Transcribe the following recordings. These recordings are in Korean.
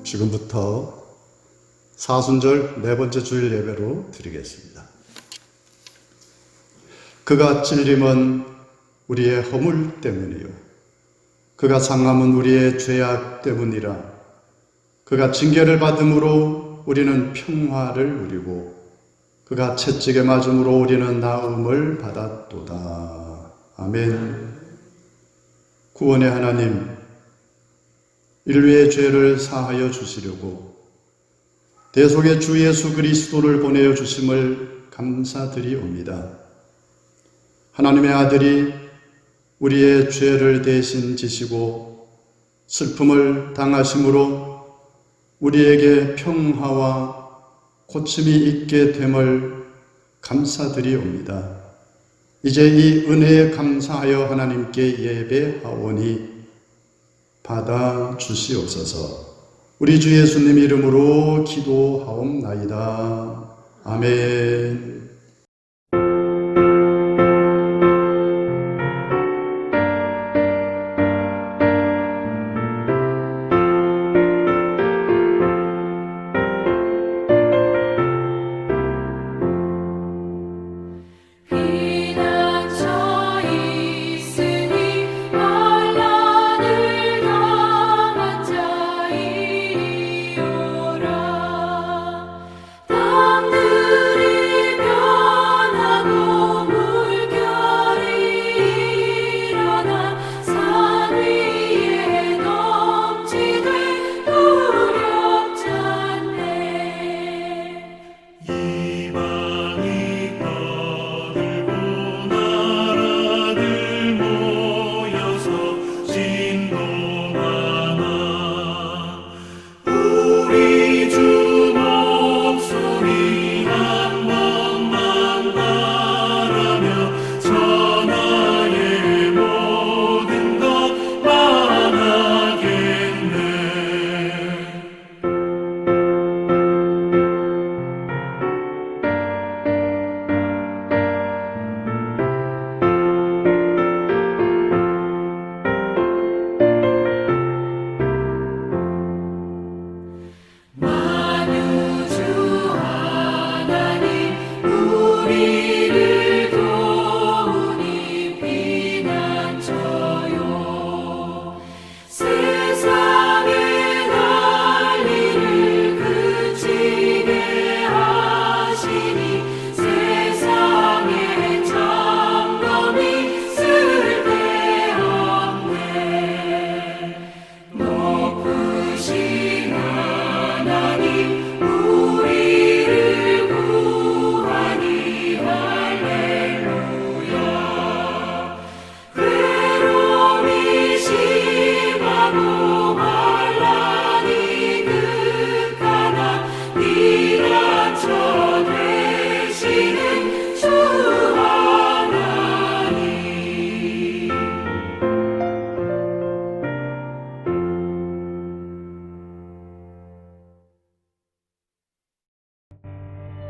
지금부터 사순절 네 번째 주일 예배로 드리겠습니다. 그가 찔림은 우리의 허물 때문이요 그가 상함은 우리의 죄악 때문이라. 그가 징계를 받음으로 우리는 평화를 누리고 그가 채찍에 맞음으로 우리는 나음을 받았도다. 아멘. 구원의 하나님, 인류의 죄를 사하여 주시려고 대속의 주 예수 그리스도를 보내어 주심을 감사드리옵니다. 하나님의 아들이 우리의 죄를 대신 지시고 슬픔을 당하심으로 우리에게 평화와 고침이 있게 됨을 감사드리옵니다. 이제 이 은혜에 감사하여 하나님께 예배하오니 받아 주시옵소서. 우리 주 예수님 이름으로 기도하옵나이다. 아멘.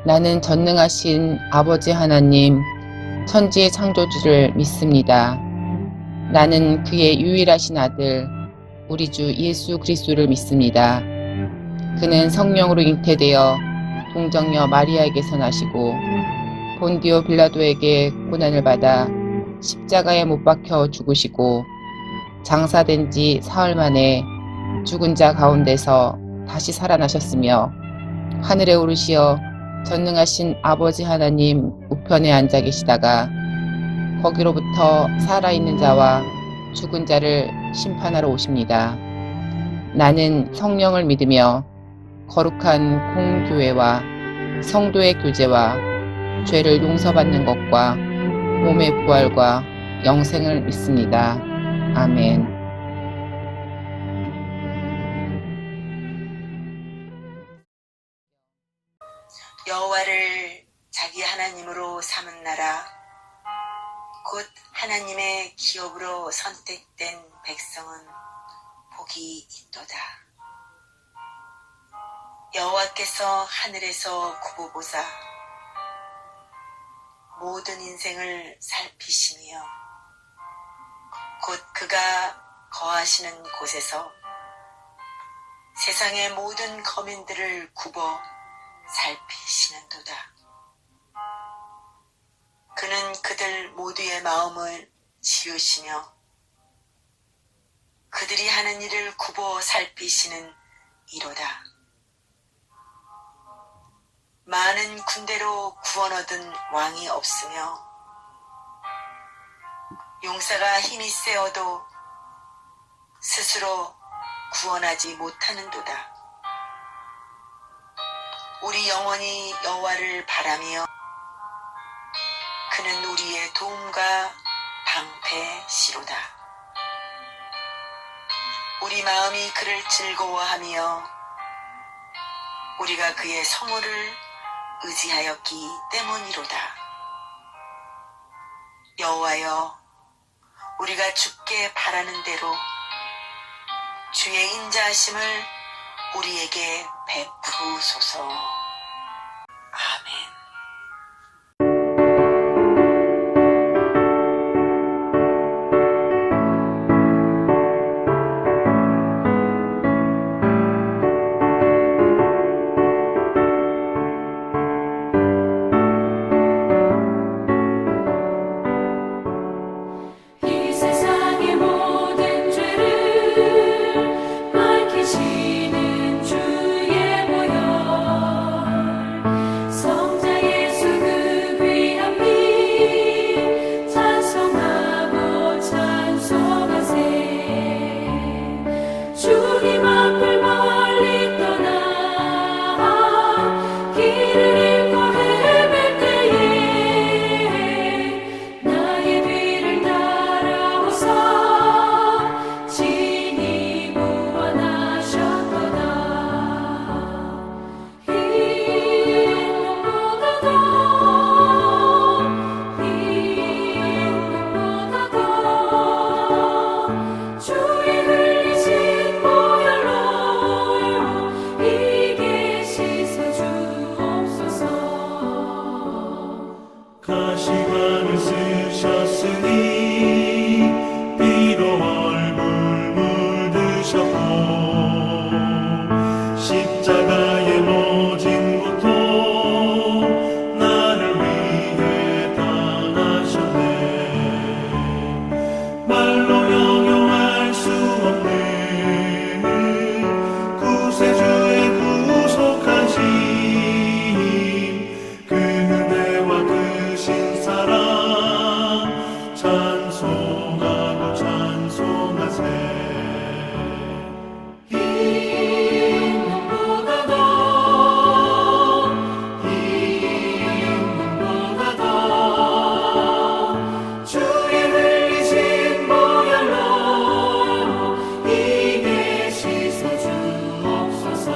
나는 전능하신 아버지 하나님, 천지의 창조주를 믿습니다. 나는 그의 유일하신 아들, 우리 주 예수 그리스도를 믿습니다. 그는 성령으로 잉태되어 동정녀 마리아에게서 나시고 본디오 빌라도에게 고난을 받아 십자가에 못 박혀 죽으시고 장사된 지 사흘 만에 죽은 자 가운데서 다시 살아나셨으며 하늘에 오르시어 전능하신 아버지 하나님 우편에 앉아 계시다가 거기로부터 살아있는 자와 죽은 자를 심판하러 오십니다. 나는 성령을 믿으며 거룩한 공교회와 성도의 교제와 죄를 용서받는 것과 몸의 부활과 영생을 믿습니다. 아멘. 여호와를 자기 하나님으로 삼은 나라, 곧 하나님의 기업으로 선택된 백성은 복이 있도다. 여호와께서 하늘에서 굽어보사 모든 인생을 살피시며 곧 그가 거하시는 곳에서 세상의 모든 거민들을 굽어 살피시는도다. 그는 그들 모두의 마음을 지으시며 그들이 하는 일을 굽어 살피시는 이로다. 많은 군대로 구원 얻은 왕이 없으며 용사가 힘이 세어도 스스로 구원하지 못하는도다. 우리 영혼이 여호와를 바라며 그는 우리의 도움과 방패시로다. 우리 마음이 그를 즐거워하며 우리가 그의 성호를 의지하였기 때문이로다. 여호와여, 우리가 주께 바라는 대로 주의 인자하심을 우리에게 베푸소서. 아멘. 이 세상의 모든 죄를 밝히시는 주의 보혈, 성자 예수 그 귀한 피 찬송하고 찬송하세. 주님 앞을 멀리 떠나 길을 잃고 헤맬 때에 나의 뒤를 따라오사 친히 구원하셨도다. 흰 눈보다 더 주의 흘리신 보혈로 이게 씻어주옵소서. 가시관을 쓰셨으니 피로 얼굴 물드셨고 십자가의 모진 고통 나를 위해 당하셨네. 말로 형용할 수 없는 구세주의 구속하신 그 은혜와 그 신사랑 찬송하고 찬송하세. 흰 눈보다 더 주의 흘리신 보혈로 이게 씻어주옵소서.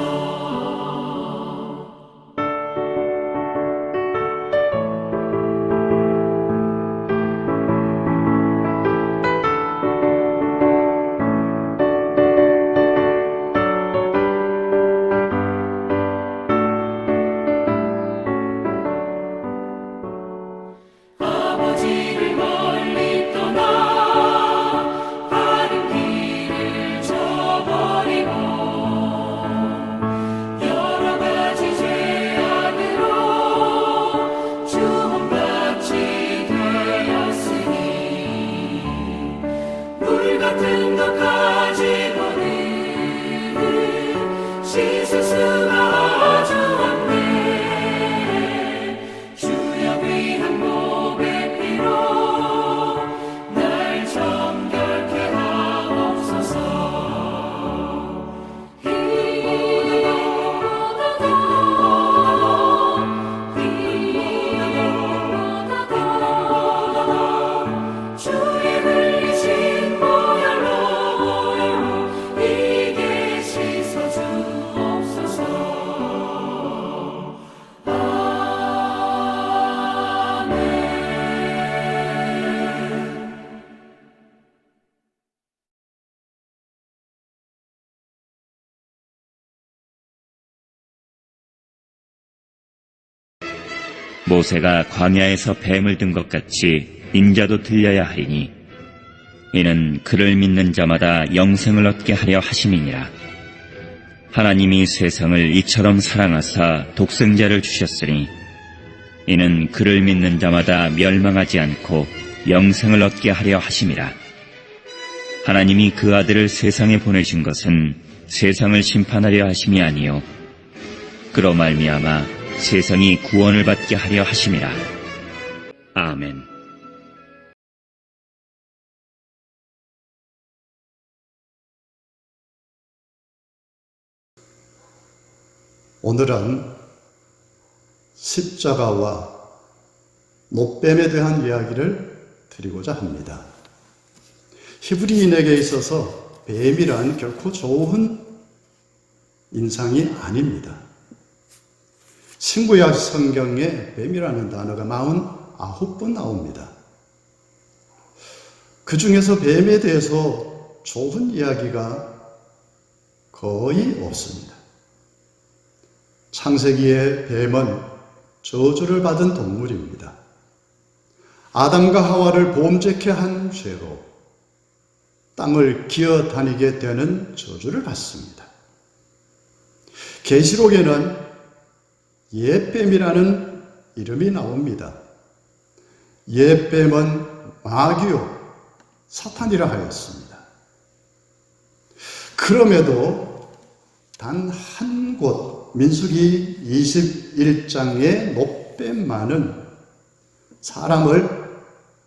아버지를 멀리 떠나 바른 길을 저버리고 여러 가지 죄악으로 주홍같이 되었으니 물 같은 것 가지고는 씻을 수가 아주 없네. 주여 귀한 몸의 피로 날 정결케 하옵소서. 흰 눈보다 더 주의 흘리신 보혈로 이게 씻어주옵소서. 모세가 광야에서 뱀을 든 것 같이 인자도 들려야 하리니 이는 그를 믿는 자마다 영생을 얻게 하려 하심이니라. 하나님이 세상을 이처럼 사랑하사 독생자를 주셨으니 이는 그를 믿는 자마다 멸망하지 않고 영생을 얻게 하려 하심이라. 하나님이 그 아들을 세상에 보내신 것은 세상을 심판하려 하심이 아니요 그로 말미암아 세상이 구원을 받게 하려 하심이라. 아멘. 오늘은 십자가와 노뱀에 대한 이야기를 드리고자 합니다. 히브리인에게 있어서 뱀이란 결코 좋은 인상이 아닙니다. 신구약 성경에 뱀이라는 단어가 49번 나옵니다. 그 중에서 뱀에 대해서 좋은 이야기가 거의 없습니다. 창세기의 뱀은 저주를 받은 동물입니다. 아담과 하와를 범죄케 한 죄로 땅을 기어다니게 되는 저주를 받습니다. 계시록에는 옛뱀이라는 이름이 나옵니다. 옛뱀은 마귀요 사탄이라 하였습니다. 그럼에도 단 한 곳 민수기 21장의 노뱀만은 사람을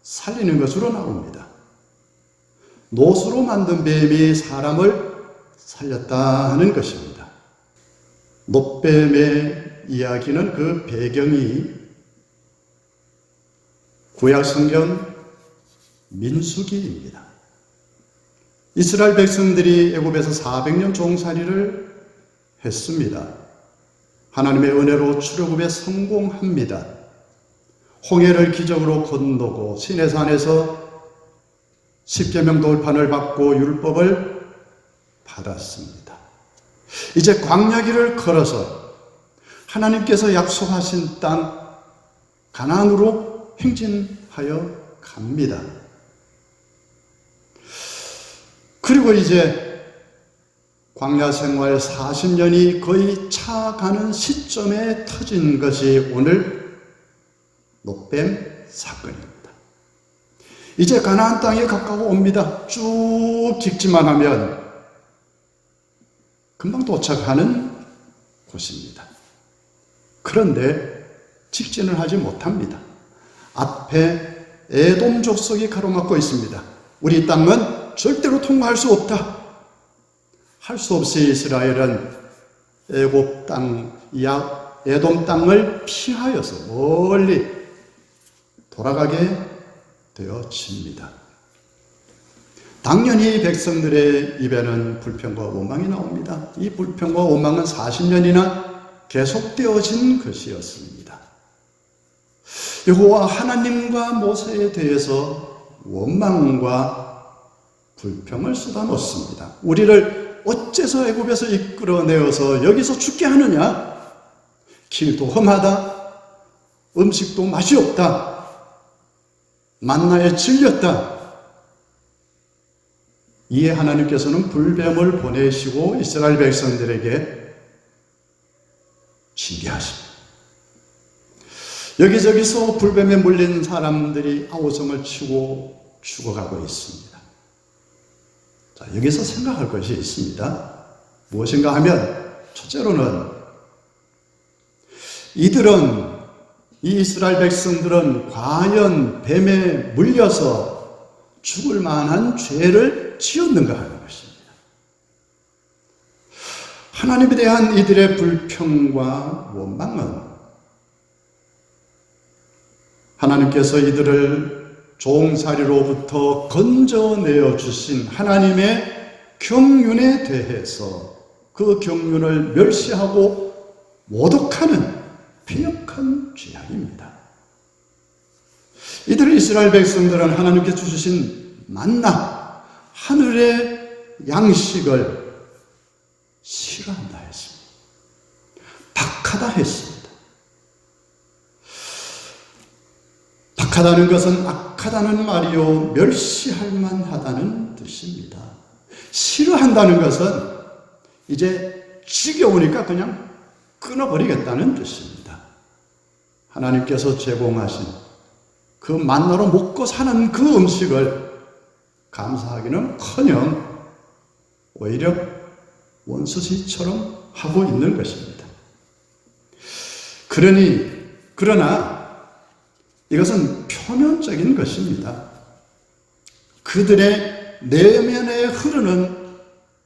살리는 것으로 나옵니다. 노수로 만든 뱀이 사람을 살렸다 하는 것입니다. 노뱀의 이야기는 그 배경이 구약성경 민수기입니다. 이스라엘 백성들이 애굽에서 400년 종살이를 했습니다. 하나님의 은혜로 출애굽에 성공합니다. 홍해를 기적으로 건너고 시내산에서 십계명 돌판을 받고 율법을 받았습니다. 이제 광야길을 걸어서 하나님께서 약속하신 땅 가나안으로 행진하여 갑니다. 그리고 이제 광야 생활 40년이 거의 차가는 시점에 터진 것이 오늘 노뱀 사건입니다. 이제 가나안 땅에 가까워 옵니다. 쭉 직진만 하면 금방 도착하는 곳입니다. 그런데 직진을 하지 못합니다. 앞에 에돔 족속이 가로막고 있습니다. 우리 땅은 절대로 통과할 수 없다. 할 수 없이 이스라엘은 애굽 땅, 에돔 땅을 피하여서 멀리 돌아가게 되어집니다. 당연히 백성들의 입에는 불평과 원망이 나옵니다. 이 불평과 원망은 40년이나 계속되어진 것이었습니다. 여호와 하나님과 모세에 대해서 원망과 불평을 쏟아놓습니다. 우리를 어째서 애굽에서 이끌어내어서 여기서 죽게 하느냐? 길도 험하다. 음식도 맛이 없다. 만나에 질렸다. 이에 하나님께서는 불뱀을 보내시고 이스라엘 백성들에게 징계하십니다. 여기저기서 불뱀에 물린 사람들이 아우성을 치고 죽어가고 있습니다. 자, 여기서 생각할 것이 있습니다. 무엇인가 하면 첫째로는 이 이스라엘 백성들은 과연 뱀에 물려서 죽을 만한 죄를 지었는가 하는 것입니다. 하나님에 대한 이들의 불평과 원망은 하나님께서 이들을 종살이로부터 건져내어 주신 하나님의 경륜에 대해서 그 경륜을 멸시하고 모독하는 폐역한 죄악입니다. 이들 이스라엘 백성들은 하나님께서 주신 만나, 하늘의 양식을 싫어한다 했습니다. 박하다 했습니다. 박하다는 것은 악하다는 말이요, 멸시할 만하다는 뜻입니다. 싫어한다는 것은 이제 지겨우니까 그냥 끊어버리겠다는 뜻입니다. 하나님께서 제공하신 그 만나로 먹고 사는 그 음식을 감사하기는커녕 오히려 원수시처럼 하고 있는 것입니다. 그러나 이것은 표면적인 것입니다. 그들의 내면에 흐르는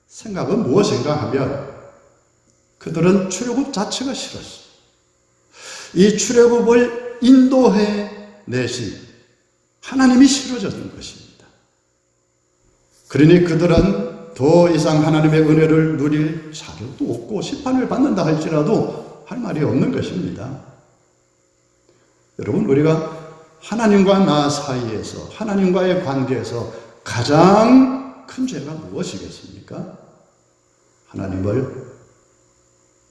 생각은 무엇인가 하면 그들은 출애굽 자체가 싫었어요. 이 출애굽을 인도해 내신 하나님이 싫어졌던 것입니다. 그러니 그들은 더 이상 하나님의 은혜를 누릴 자격도 없고 심판을 받는다 할지라도 할 말이 없는 것입니다. 여러분, 우리가 하나님과 나 사이에서, 하나님과의 관계에서 가장 큰 죄가 무엇이겠습니까? 하나님을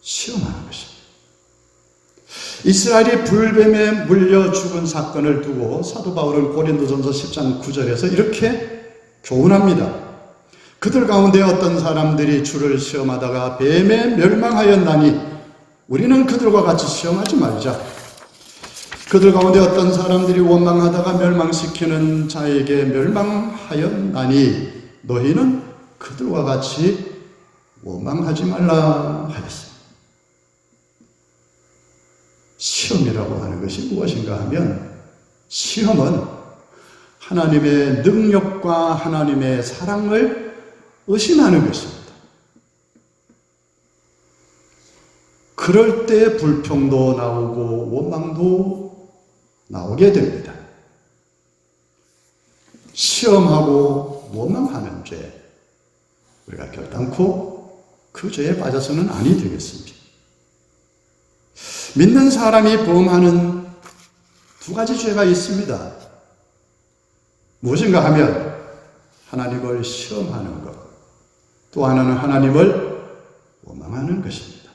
시험하는 것입니다. 이스라엘이 불뱀에 물려 죽은 사건을 두고 사도 바울은 고린도전서 10장 9절에서 이렇게 교훈합니다. 그들 가운데 어떤 사람들이 주를 시험하다가 뱀에 멸망하였나니 우리는 그들과 같이 시험하지 말자. 그들 가운데 어떤 사람들이 원망하다가 멸망시키는 자에게 멸망하였나니 너희는 그들과 같이 원망하지 말라 하였습니다. 시험이라고 하는 것이 무엇인가 하면 시험은 하나님의 능력과 하나님의 사랑을 의심하는 것입니다. 그럴 때 불평도 나오고 원망도 나오게 됩니다. 시험하고 원망하는 죄, 우리가 결단코 그 죄에 빠져서는 아니 되겠습니다. 믿는 사람이 범하는 두 가지 죄가 있습니다. 무엇인가 하면 하나님을 시험하는 것, 또 하나는 하나님을 원망하는 것입니다.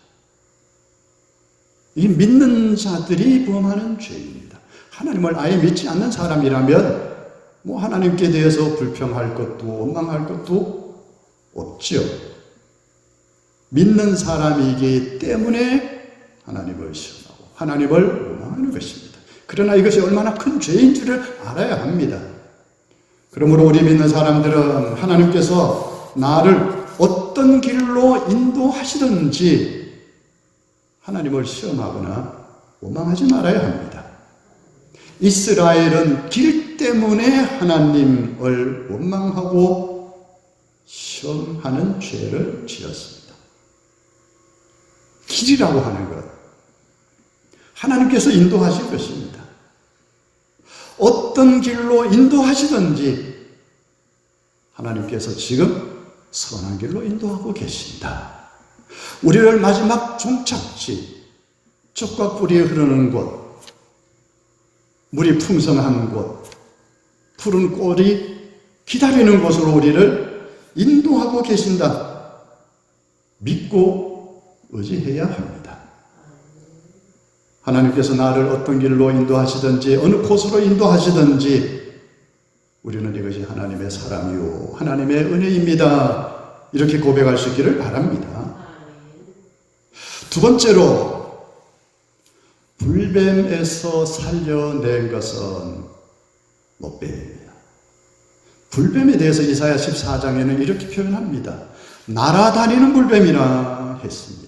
이 믿는 자들이 범하는 죄입니다. 하나님을 아예 믿지 않는 사람이라면 하나님께 대해서 불평할 것도 원망할 것도 없지요. 믿는 사람이기 때문에 하나님을 시험하고 하나님을 원망하는 것입니다. 그러나 이것이 얼마나 큰 죄인 줄을 알아야 합니다. 그러므로 우리 믿는 사람들은 하나님께서 나를 어떤 길로 인도하시든지 하나님을 시험하거나 원망하지 말아야 합니다. 이스라엘은 길 때문에 하나님을 원망하고 시험하는 죄를 지었습니다. 길이라고 하는 것, 하나님께서 인도하신 것입니다. 어떤 길로 인도하시든지 하나님께서 지금 선한 길로 인도하고 계신다. 우리를 마지막 종착지, 젖과 꿀이 흐르는 곳, 물이 풍성한 곳, 푸른 꼴이 기다리는 곳으로 우리를 인도하고 계신다. 믿고 의지해야 합니다. 하나님께서 나를 어떤 길로 인도하시든지 어느 곳으로 인도하시든지 우리는 이것이 하나님의 사랑이요 하나님의 은혜입니다. 이렇게 고백할 수 있기를 바랍니다. 두 번째로 불뱀에서 살려낸 것은 못뱀입니다. 불뱀에 대해서 이사야 14장에는 이렇게 표현합니다. 날아다니는 불뱀이라 했습니다.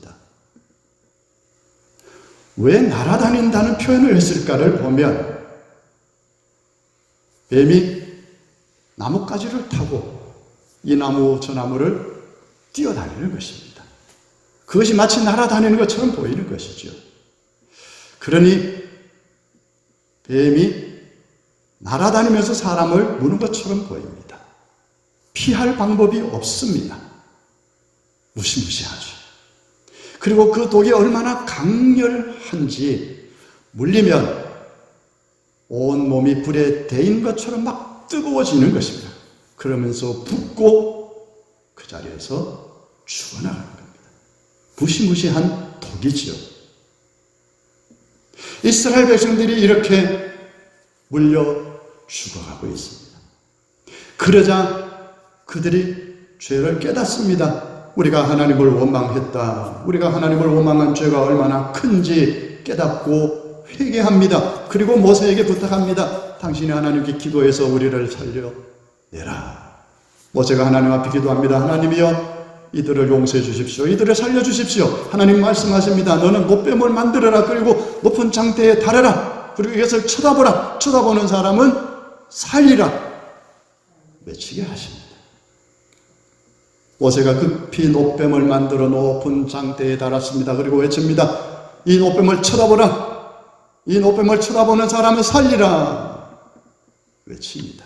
왜 날아다닌다는 표현을 했을까를 보면 뱀이 나뭇가지를 타고 이 나무 저 나무를 뛰어다니는 것입니다. 그것이 마치 날아다니는 것처럼 보이는 것이죠. 그러니 뱀이 날아다니면서 사람을 무는 것처럼 보입니다. 피할 방법이 없습니다. 무시무시하죠. 그리고 그 독이 얼마나 강렬한지 물리면 온 몸이 불에 데인 것처럼 막 뜨거워지는 것입니다. 그러면서 붓고 그 자리에서 죽어나가는 겁니다. 무시무시한 독이지요. 이스라엘 백성들이 이렇게 물려 죽어가고 있습니다. 그러자 그들이 죄를 깨닫습니다. 우리가 하나님을 원망했다. 우리가 하나님을 원망한 죄가 얼마나 큰지 깨닫고 회개합니다. 그리고 모세에게 부탁합니다. 당신이 하나님께 기도해서 우리를 살려내라. 모세가 하나님 앞에 기도합니다. 하나님이여, 이들을 용서해 주십시오. 이들을 살려 주십시오. 하나님 말씀하십니다. 너는 노뱀을 만들어라. 그리고 높은 장대에 달아라. 그리고 이것을 쳐다보라. 쳐다보는 사람은 살리라. 외치게 하십니다. 모세가 급히 노뱀을 만들어 높은 장대에 달았습니다. 그리고 외칩니다. 이 노뱀을 쳐다보라. 이 노뱀을 쳐다보는 사람은 살리라. 외칩니다.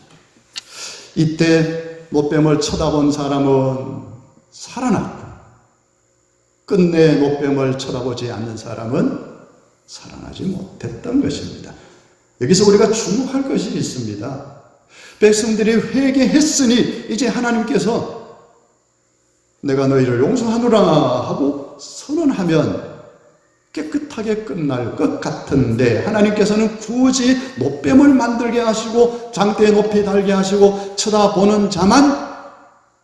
이때 노뱀을 쳐다본 사람은 살아났고, 끝내 노뱀을 쳐다보지 않는 사람은 살아나지 못했던 것입니다. 여기서 우리가 주목할 것이 있습니다. 백성들이 회개했으니 이제 하나님께서 내가 너희를 용서하노라 하고 선언하면 깨끗하게 끝날 것 같은데, 하나님께서는 굳이 노뱀을 만들게 하시고 장대에 높이 달게 하시고 쳐다보는 자만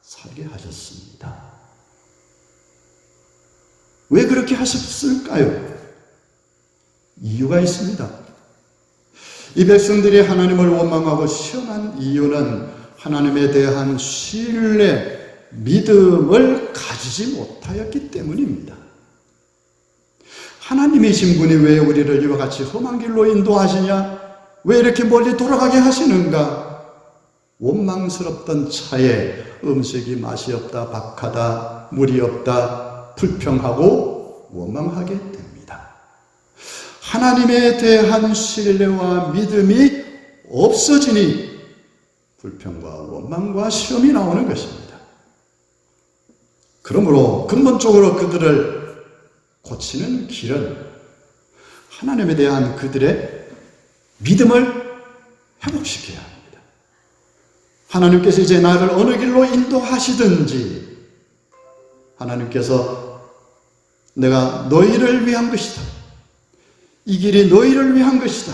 살게 하셨습니다. 왜 그렇게 하셨을까요? 이유가 있습니다. 이 백성들이 하나님을 원망하고 시험한 이유는 하나님에 대한 신뢰, 믿음을 가지지 못하였기 때문입니다. 하나님이신 분이 왜 우리를 이와 같이 험한 길로 인도하시냐? 왜 이렇게 멀리 돌아가게 하시는가? 원망스럽던 차에 음식이 맛이 없다, 박하다, 물이 없다, 불평하고 원망하게 됩니다. 하나님에 대한 신뢰와 믿음이 없어지니 불평과 원망과 시험이 나오는 것입니다. 그러므로 근본적으로 그들을 고치는 길은 하나님에 대한 그들의 믿음을 회복시켜야 합니다. 하나님께서 이제 나를 어느 길로 인도하시든지 하나님께서 내가 너희를 위한 것이다. 이 길이 너희를 위한 것이다.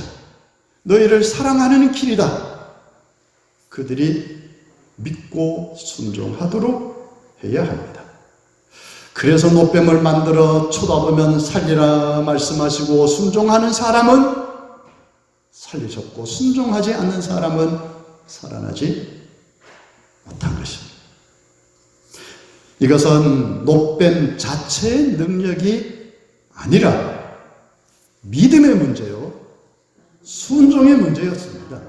너희를 사랑하는 길이다. 그들이 믿고 순종하도록 해야 합니다. 그래서 노뱀을 만들어 쳐다보면 살리라 말씀하시고 순종하는 사람은 살리셨고 순종하지 않는 사람은 살아나지 못한 것입니다. 이것은 노뱀 자체의 능력이 아니라 믿음의 문제요, 순종의 문제였습니다.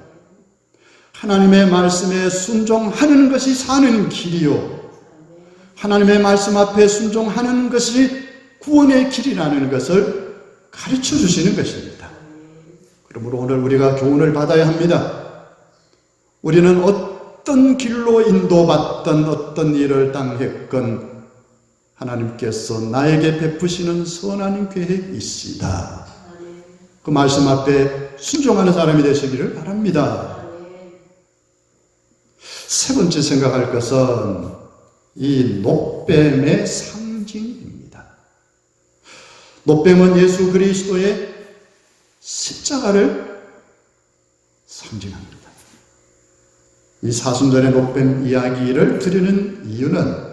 하나님의 말씀에 순종하는 것이 사는 길이요, 하나님의 말씀 앞에 순종하는 것이 구원의 길이라는 것을 가르쳐 주시는 것입니다. 그러므로 오늘 우리가 교훈을 받아야 합니다. 우리는 어떤 길로 인도받던 어떤 일을 당했건 하나님께서 나에게 베푸시는 선한 계획이 있으시다. 그 말씀 앞에 순종하는 사람이 되시기를 바랍니다. 세 번째 생각할 것은 이 노뱀의 상징입니다. 노뱀은 예수 그리스도의 십자가를 상징합니다. 이 사순절의 노뱀 이야기를 드리는 이유는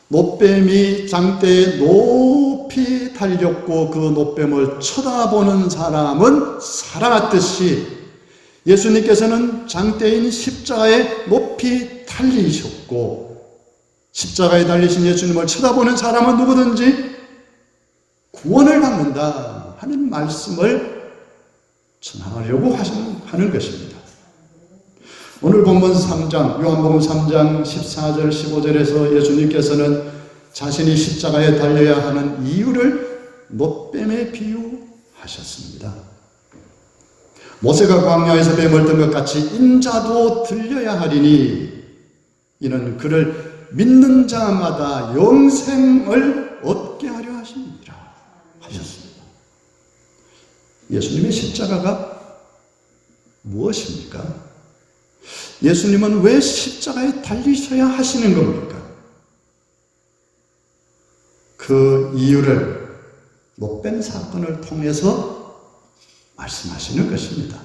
노뱀이 장대에 높이 달렸고 그 노뱀을 쳐다보는 사람은 살아났듯이 예수님께서는 장대인 십자가에 높이 달리셨고 십자가에 달리신 예수님을 쳐다보는 사람은 누구든지 구원을 받는다 하는 말씀을 전하려고 하는 것입니다. 오늘 본문 3장, 요한복음 3장 14절 15절에서 예수님께서는 자신이 십자가에 달려야 하는 이유를 노뱀에 비유하셨습니다. 모세가 광야에서 뱀을 든 것 같이 인자도 들려야 하리니 이는 그를 믿는 자마다 영생을 얻게 하려 하십니다 하셨습니다. 예수님의 십자가가 무엇입니까? 예수님은 왜 십자가에 달리셔야 하시는 겁니까? 그 이유를 노뱀 사건을 통해서 말씀하시는 것입니다.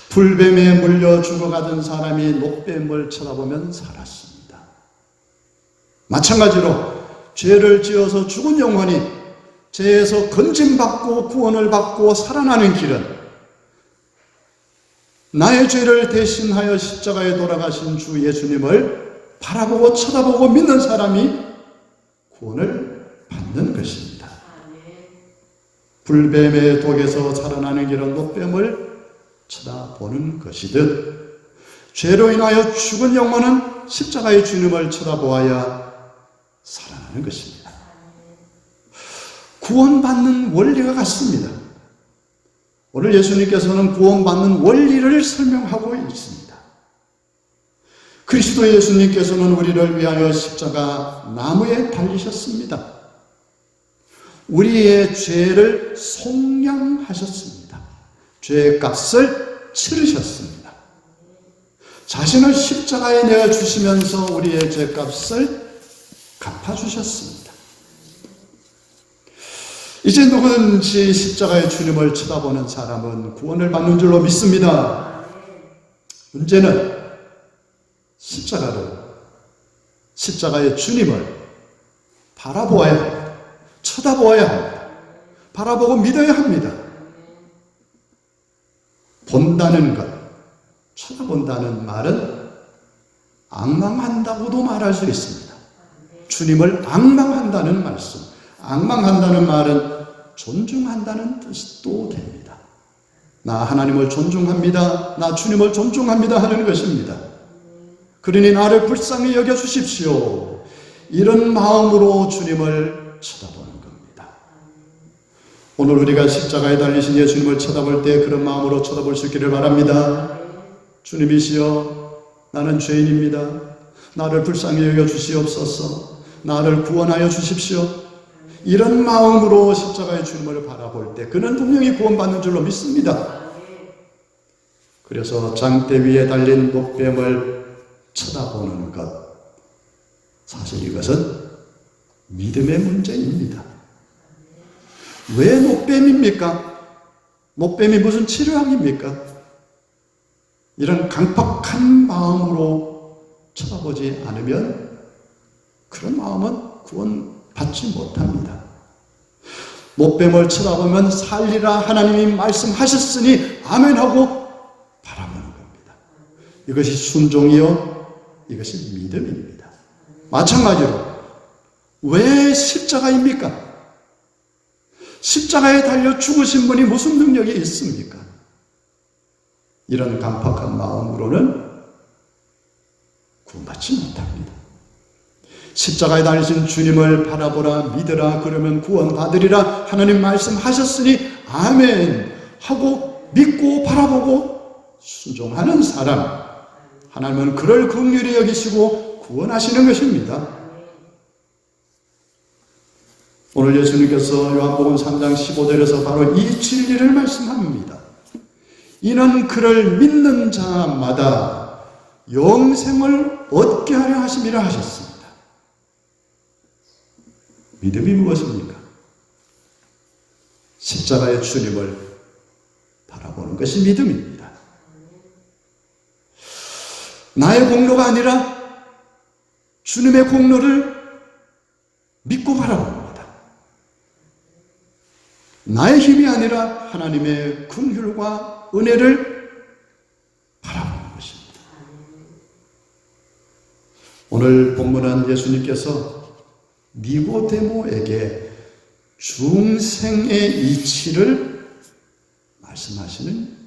불뱀에 물려 죽어가던 사람이 노뱀을 쳐다보면 살았습니다. 마찬가지로 죄를 지어서 죽은 영혼이 죄에서 건짐받고 구원을 받고 살아나는 길은 나의 죄를 대신하여 십자가에 돌아가신 주 예수님을 바라보고 쳐다보고 믿는 사람이 구원을 받는 것입니다. 불뱀의 독에서 살아나는 길은 노뱀을 쳐다보는 것이듯 죄로 인하여 죽은 영혼은 십자가의 주님을 쳐다보아야 살아나는 것입니다. 구원받는 원리가 같습니다. 오늘 예수님께서는 구원받는 원리를 설명하고 있습니다. 그리스도 예수님께서는 우리를 위하여 십자가 나무에 달리셨습니다. 우리의 죄를 속량하셨습니다. 죄의 값을 치르셨습니다. 자신을 십자가에 내어주시면서 우리의 죄값을 갚아주셨습니다. 이제 누구든지 십자가의 주님을 쳐다보는 사람은 구원을 받는 줄로 믿습니다. 문제는 십자가의 주님을 바라보아야 합니다. 쳐다보아야 합니다. 바라보고 믿어야 합니다. 본다는 것, 쳐다본다는 말은 앙망한다고도 말할 수 있습니다. 주님을 앙망한다는 말씀. 앙망한다는 말은 존중한다는 뜻도 됩니다. 나 하나님을 존중합니다. 나 주님을 존중합니다 하는 것입니다. 그러니 나를 불쌍히 여겨주십시오. 이런 마음으로 주님을 쳐다보는 겁니다. 오늘 우리가 십자가에 달리신 예수님을 쳐다볼 때 그런 마음으로 쳐다볼 수 있기를 바랍니다. 주님이시여, 나는 죄인입니다. 나를 불쌍히 여겨주시옵소서. 나를 구원하여 주십시오. 이런 마음으로 십자가의 주님을 바라볼 때 그는 분명히 구원받는 줄로 믿습니다. 그래서 장대 위에 달린 노뱀을 쳐다보는 것, 사실 이것은 믿음의 문제입니다. 왜 노뱀입니까? 노뱀이 무슨 치료약입니까? 이런 강팍한 마음으로 쳐다보지 않으면 그런 마음은 구원받지 못합니다. 노뱀을 쳐다보면 살리라 하나님이 말씀하셨으니 아멘하고 바라보는 겁니다. 이것이 순종이요, 이것이 믿음입니다. 마찬가지로 왜 십자가입니까? 십자가에 달려 죽으신 분이 무슨 능력이 있습니까? 이런 강팍한 마음으로는 구원받지 못합니다. 십자가에 달리신 주님을 바라보라, 믿으라, 그러면 구원받으리라 하나님 말씀하셨으니 아멘 하고 믿고 바라보고 순종하는 사람, 하나님은 그를 긍휼히 여기시고 구원하시는 것입니다. 오늘 예수님께서 요한복음 3장 15절에서 바로 이 진리를 말씀합니다. 이는 그를 믿는 자마다 영생을 얻게 하려 하심이라 하셨습니다. 믿음이 무엇입니까? 십자가의 주님을 바라보는 것이 믿음입니다. 나의 공로가 아니라 주님의 공로를 믿고 바라봅니다. 나의 힘이 아니라 하나님의 긍휼과 은혜를 바라보는 것입니다. 오늘 본문은 예수님께서 니고데모에게 중생의 이치를 말씀하시는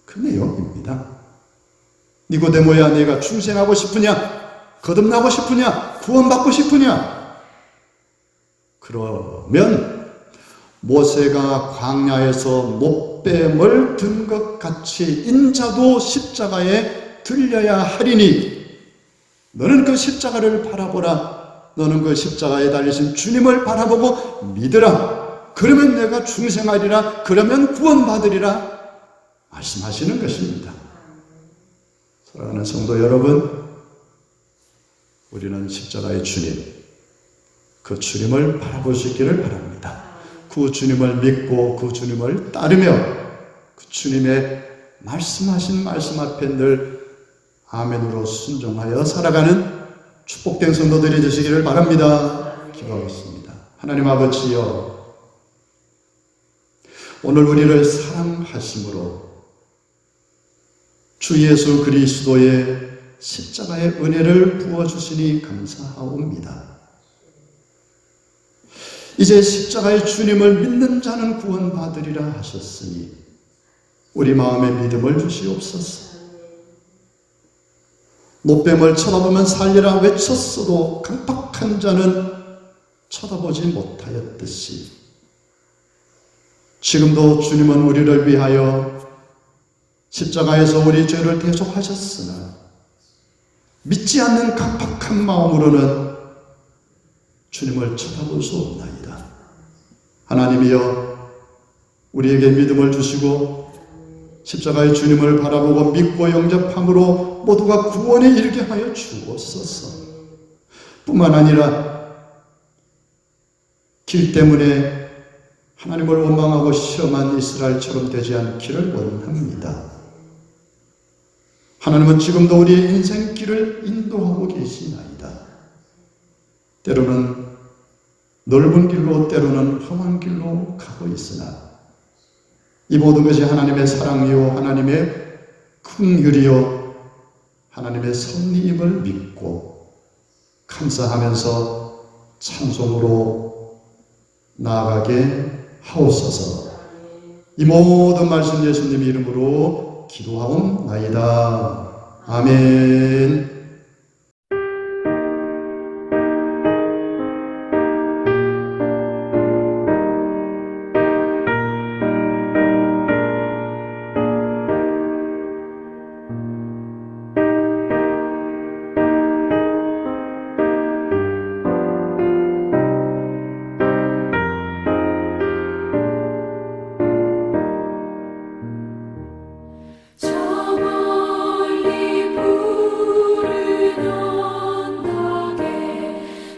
그 내용입니다. 니고데모야, 내가 중생하고 싶으냐? 거듭나고 싶으냐? 구원받고 싶으냐? 그러면 모세가 광야에서 못뱀을 든 것 같이 인자도 십자가에 들려야 하리니 너는 그 십자가를 바라보라. 너는 그 십자가에 달리신 주님을 바라보고 믿으라. 그러면 내가 중생하리라. 그러면 구원받으리라. 말씀하시는 것입니다. 사랑하는 성도 여러분, 우리는 십자가의 주님, 그 주님을 바라볼 수 있기를 바랍니다. 그 주님을 믿고 그 주님을 따르며 그 주님의 말씀하신 말씀 앞에 늘 아멘으로 순종하여 살아가는 축복된 성도들이 되시기를 바랍니다. 기도하겠습니다. 하나님 아버지여, 오늘 우리를 사랑하심으로 주 예수 그리스도의 십자가의 은혜를 부어주시니 감사하옵니다. 이제 십자가의 주님을 믿는 자는 구원받으리라 하셨으니 우리 마음의 믿음을 주시옵소서. 노뱀을 쳐다보면 살리라 외쳤어도 강팍한 자는 쳐다보지 못하였듯이 지금도 주님은 우리를 위하여 십자가에서 우리 죄를 대속하셨으나 믿지 않는 강팍한 마음으로는 주님을 쳐다볼 수 없나이다. 하나님이여, 우리에게 믿음을 주시고 십자가의 주님을 바라보고 믿고 영접함으로 모두가 구원에 이르게 하여 주옵소서. 뿐만 아니라 길 때문에 하나님을 원망하고 시험한 이스라엘처럼 되지 않기를 원합니다. 하나님은 지금도 우리의 인생길을 인도하고 계시나이다. 때로는 넓은 길로, 때로는 험한 길로 가고 있으나 이 모든 것이 하나님의 사랑이요, 하나님의 긍휼이요, 하나님의 섭리임을 믿고 감사하면서 찬송으로 나아가게 하옵소서. 이 모든 말씀 예수님 이름으로 기도하옵나이다. 아멘. 저 멀리 푸른 언덕에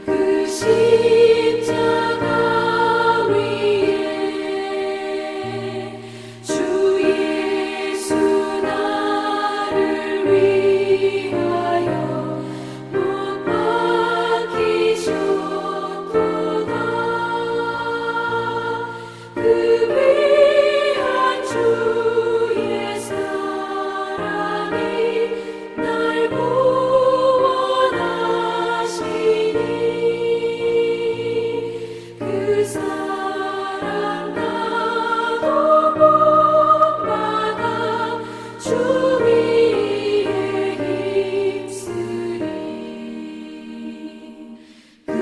그 십자가 위에 주 예수 나를 위하여 못 박히셨도다. 그 귀한 주의 사랑이 날 구원하시니 그 사랑 나도 본받아 주 위에 힘쓰리. 그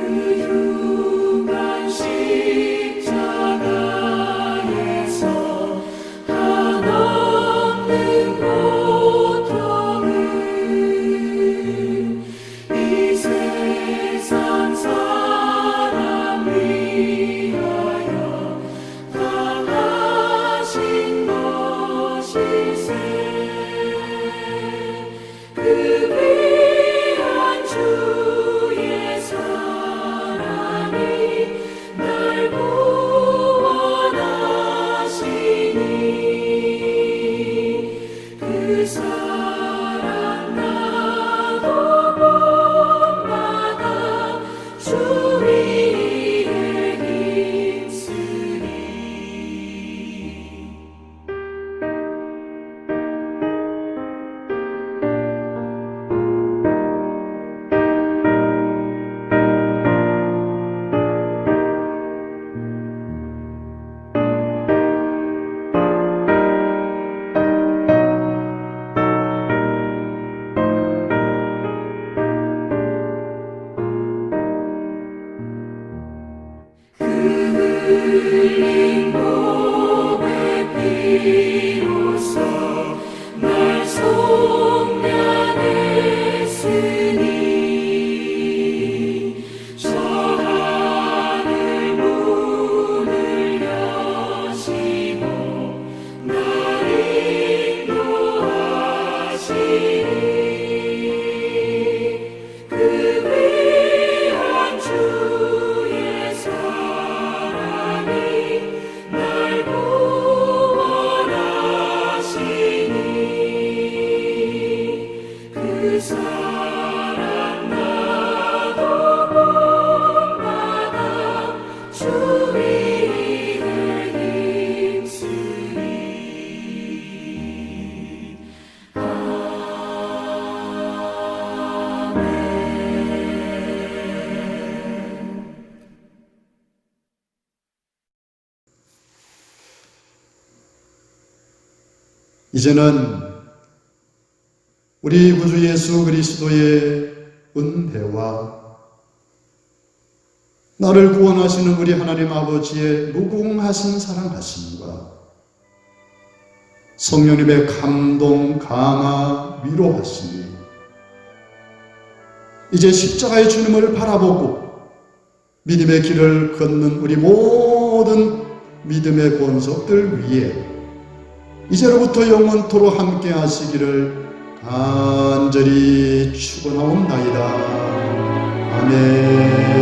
흉한 십자가에서 한없는 고통을 이 세상 사람 위하여 당하신 것일세. 그 귀한 주의 사랑이 날 구원하시니 그 사랑 나도 본받아 주 위에 힘쓰리. 그 흘린 몸의 피로써 날 속량했으니 저 하늘 문을 여시고 날 인도하시니 그 귀한 주의 사랑이 날 구원하시니 이제는 우리 구주 예수 그리스도의 은혜와 나를 구원하시는 우리 하나님 아버지의 무궁하신 사랑하심과 성령님의 감동, 강화, 위로하심이 이제 십자가의 주님을 바라보고 믿음의 길을 걷는 우리 모든 믿음의 권속들 위에 이제로부터 영원토록 함께 하시기를 간절히 축원하옵나이다. 아멘.